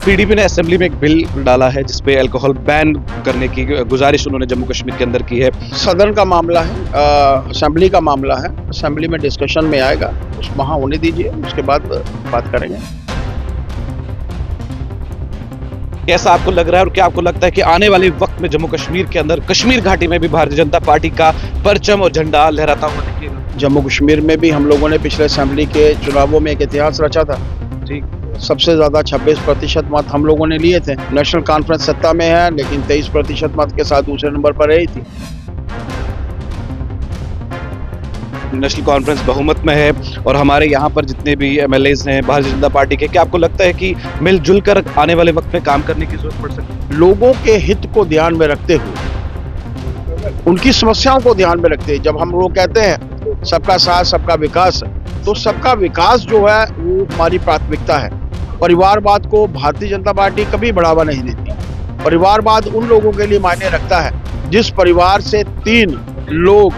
PDP ने assembly में एक बिल डाला है जिसपे अल्कोहल बैन करने की गुजारिश उन्होंने जम्मू कश्मीर के अंदर की है। सदन का मामला है, असेंबली का मामला है। असेंबली में डिस्कशन में आएगा, वहाँ होने दीजिए, उसके बाद बात करेंगे। कैसा आपको लग रहा है और क्या आपको लगता है कि आने वाले वक्त में जम्मू कश्मीर के अंदर कश्मीर घाटी में भी भारतीय जनता पार्टी का परचम और झंडा लहराता हुआ दिखेगा? जम्मू कश्मीर में भी हम लोगों ने पिछले असेंबली के चुनावों में एक इतिहास रचा था। ठीक, सबसे ज्यादा 26% मत हम लोगों ने लिए थे। नेशनल कॉन्फ्रेंस सत्ता में है, लेकिन 23% मत के साथ दूसरे नंबर पर रही थी। नेशनल कॉन्फ्रेंस बहुमत में है और हमारे यहाँ पर जितने भी एमएलएज हैं भारतीय जनता पार्टी के, क्या आपको लगता है कि मिलजुल कर आने वाले वक्त में काम करने की जरूरत पड़ सकती है? लोगों के हित को ध्यान में रखते हुए, उनकी समस्याओं को ध्यान में रखते हुए, जब हम लोग कहते हैं सबका साथ सबका विकास, तो सबका विकास जो है वो हमारी प्राथमिकता है। परिवारवाद को भारतीय जनता पार्टी कभी बढ़ावा नहीं देती। परिवारवाद उन लोगों के लिए मायने रखता है जिस परिवार से 3 लोग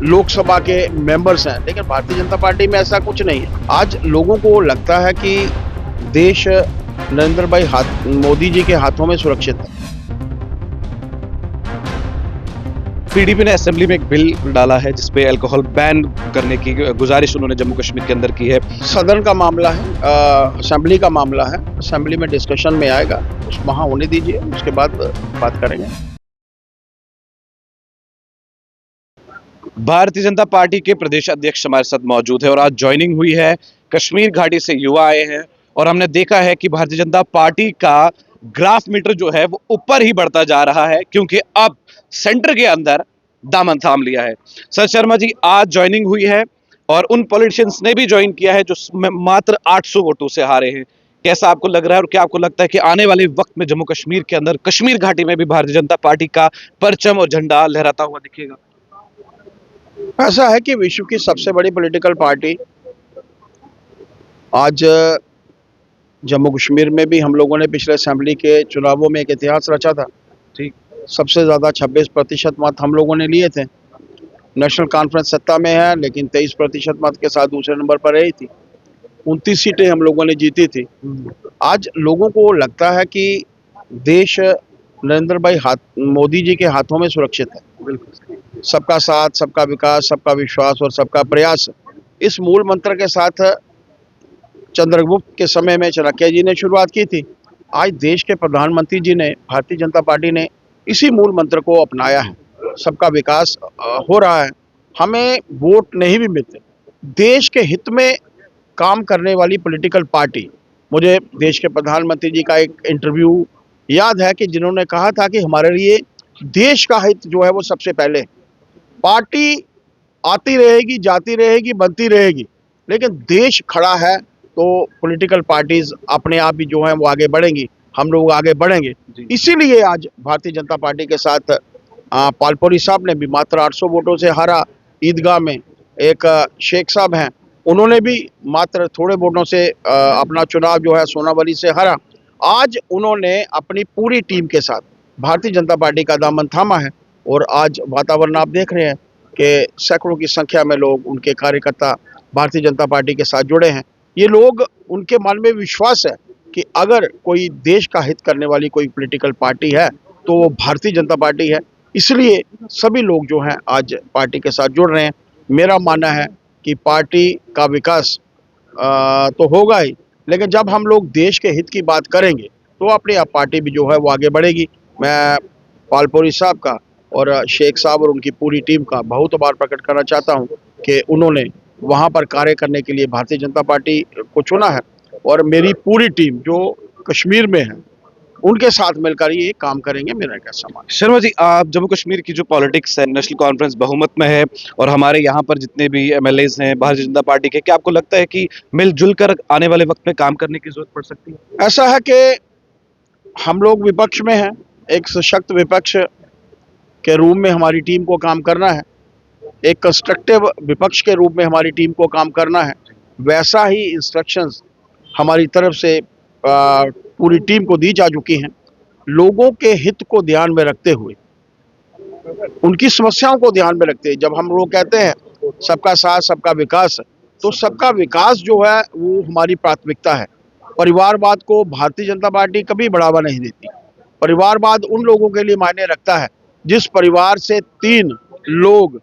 लोकसभा के मेंबर्स हैं, लेकिन भारतीय जनता पार्टी में ऐसा कुछ नहीं है। आज लोगों को लगता है कि देश नरेंद्र भाई मोदी जी के हाथों में सुरक्षित है। पीडीपी ने असेंबली में एक बिल डाला है जिसपे अल्कोहल बैन करने की गुजारिश उन्होंने जम्मू कश्मीर के अंदर की है। सदन का मामला है, असेंबली का मामला है। असेंबली में डिस्कशन में आएगा, वहाँ होने दीजिए, उसके बाद बात करेंगे। भारतीय जनता पार्टी के प्रदेश अध्यक्ष हमारे साथ मौजूद है और आज ज्वाइनिंग हुई है। कश्मीर घाटी से युवा आए हैं और हमने देखा है कि भारतीय जनता पार्टी का ग्राफ मीटर जो है वो ऊपर ही बढ़ता जा रहा है, क्योंकि अब सेंटर के अंदर दामन थाम लिया है। सर शर्मा जी, आज ज्वाइनिंग हुई है और उन पॉलिटिशियंस ने भी ज्वाइन किया है जो मात्र 800 वोटों से हारे हैं। कैसा आपको लग रहा है और क्या आपको लगता है कि आने वाले वक्त में जम्मू कश्मीर के अंदर कश्मीर घाटी में भी भारतीय जनता पार्टी का परचम और झंडा लहराता हुआ दिखेगा? ऐसा है कि विश्व की सबसे बड़ी पॉलिटिकल पार्टी आज जम्मू कश्मीर में भी हम लोगों ने पिछले असेंबली के चुनावों में एक इतिहास रचा था। ठीक, सबसे ज़्यादा 26% मत हम लोगों ने लिए थे। नेशनल कॉन्फ्रेंस सत्ता में है, लेकिन 23% मत के साथ दूसरे नंबर पर रही थी। 29 सीटें हम लोगों ने जीती थी। आज लोगों को लगता है कि देश नरेंद्र भाई मोदी जी के हाथों में सुरक्षित है। बिल्कुल। सबका साथ सबका विकास, सबका विश्वास और सबका प्रयास, इस मूल मंत्र के साथ चंद्रगुप्त के समय में चाणक्य जी ने शुरुआत की थी। आज देश के प्रधानमंत्री जी ने, भारतीय जनता पार्टी ने इसी मूल मंत्र को अपनाया है। सबका विकास हो रहा है। हमें वोट नहीं भी मिलते, देश के हित में काम करने वाली पॉलिटिकल पार्टी। मुझे देश के प्रधानमंत्री जी का एक इंटरव्यू याद है कि जिन्होंने कहा था कि हमारे लिए देश का हित जो है वो सबसे पहले। पार्टी आती रहेगी, जाती रहेगी, बनती रहेगी, लेकिन देश खड़ा है तो पॉलिटिकल पार्टीज अपने आप ही जो है वो आगे बढ़ेंगी, हम लोग आगे बढ़ेंगे। इसीलिए आज भारतीय जनता पार्टी के साथ पालपुरी साहब ने भी मात्र 800 वोटों से हारा। ईदगाह में एक शेख साहब हैं, उन्होंने भी मात्र थोड़े वोटों से अपना चुनाव जो है सोनावली से हारा। आज उन्होंने अपनी पूरी टीम के साथ भारतीय जनता पार्टी का दामन थामा है और आज वातावरण आप देख रहे हैं कि सैकड़ों की संख्या में लोग, उनके कार्यकर्ता भारतीय जनता पार्टी के साथ जुड़े हैं। ये लोग, उनके मन में विश्वास है कि अगर कोई देश का हित करने वाली कोई पॉलिटिकल पार्टी है तो वो भारतीय जनता पार्टी है। इसलिए सभी लोग जो हैं आज पार्टी के साथ जुड़ रहे हैं। मेरा मानना है कि पार्टी का विकास तो होगा ही, लेकिन जब हम लोग देश के हित की बात करेंगे तो अपनी आप पार्टी भी जो है वो आगे बढ़ेगी। मैं पालपुरी साहब का और शेख साहब और उनकी पूरी टीम का बहुत आभार प्रकट करना चाहता हूं कि उन्होंने वहां पर कार्य करने के लिए भारतीय जनता पार्टी को चुना है और मेरी पूरी टीम जो कश्मीर में है उनके साथ मिलकर ये काम करेंगे। मेरा क्या समान। शर्मा जी, आप जम्मू कश्मीर की जो पॉलिटिक्स है, नेशनल कॉन्फ्रेंस बहुमत में है और हमारे यहाँ पर जितने भी एमएलएज हैं भारतीय जनता पार्टी के, क्या आपको लगता है कि मिलजुल कर आने वाले वक्त में काम करने की जरूरत पड़ सकती है? ऐसा है कि हम लोग विपक्ष में हैं, एक सशक्त विपक्ष के रूप में हमारी टीम को काम करना है, एक कंस्ट्रक्टिव विपक्ष के रूप में हमारी टीम को काम करना है। वैसा ही इंस्ट्रक्शंस हमारी तरफ से पूरी टीम को दी जा चुकी हैं। लोगों के हित को ध्यान में रखते हुए, उनकी समस्याओं को ध्यान में रखते हुए, जब हम लोग कहते हैं सबका साथ सबका विकास, तो सबका विकास जो है वो हमारी प्राथमिकता है। परिवारवाद को भारतीय जनता पार्टी कभी बढ़ावा नहीं देती। परिवारवाद उन लोगों के लिए मायने रखता है जिस परिवार से 3 लोग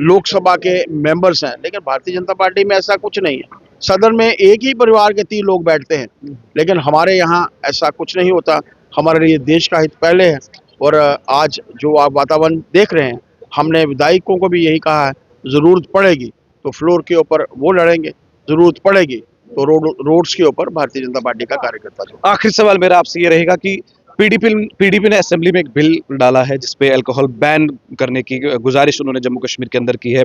लोकसभा के मेंबर्स हैं, लेकिन भारतीय जनता पार्टी में ऐसा कुछ नहीं है। सदन में एक ही परिवार के 3 लोग बैठते हैं, लेकिन हमारे यहाँ ऐसा कुछ नहीं होता। हमारे लिए देश का हित पहले है। और आज जो आप वातावरण देख रहे हैं, हमने विधायकों को भी यही कहा है, जरूरत पड़ेगी तो फ्लोर के ऊपर वो लड़ेंगे, जरूरत पड़ेगी तो रोड्स के ऊपर भारतीय जनता पार्टी का कार्यकर्ता जो। आखिरी सवाल मेरा आपसे ये रहेगा कि पीडीपी ने असेंबली में एक बिल डाला है जिसपे अल्कोहल बैन करने की गुजारिश उन्होंने जम्मू कश्मीर के अंदर की है।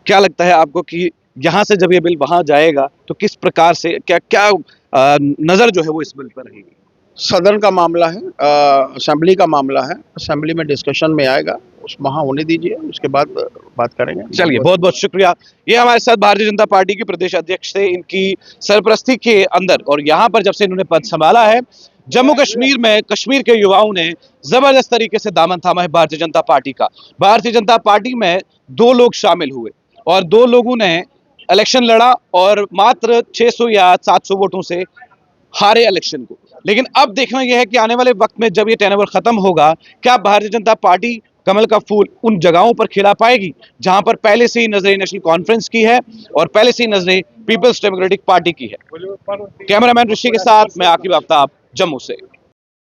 क्या लगता है आपको कि यहाँ से जब ये बिल वहां जाएगा तो किस प्रकार से क्या क्या नजर जो है वो इस बिल पर रहेगी? सदन का मामला है, असेंबली का मामला है, असेंबली में डिस्कशन में आएगा, उस वहाँ होने दीजिए, उसके बाद बात करेंगे। चलिए, बहुत बहुत शुक्रिया। ये हमारे साथ भारतीय जनता पार्टी के प्रदेश अध्यक्ष थे, इनकी सरपरस्ती के अंदर और यहाँ पर जब से इन्होंने पद संभाला है जम्मू कश्मीर में कश्मीर के युवाओं ने जबरदस्त तरीके से दामन थामा है भारतीय जनता पार्टी का। भारतीय जनता पार्टी में 2 लोग शामिल हुए और 2 लोगों ने इलेक्शन लड़ा और मात्र 600 या 700 वोटों से हारे इलेक्शन को। लेकिन अब देखना यह है कि आने वाले वक्त में जब ये टेनओवर खत्म होगा, क्या भारतीय जनता पार्टी कमल का फूल उन जगहों पर खिला पाएगी जहां पर पहले से ही नजरें नेशनल कॉन्फ्रेंस की है और पहले से ही नजरें पीपल्स डेमोक्रेटिक पार्टी की है। कैमरामैन ऋषि के साथ मैं आकिब आफ्ताब, जम्मू से।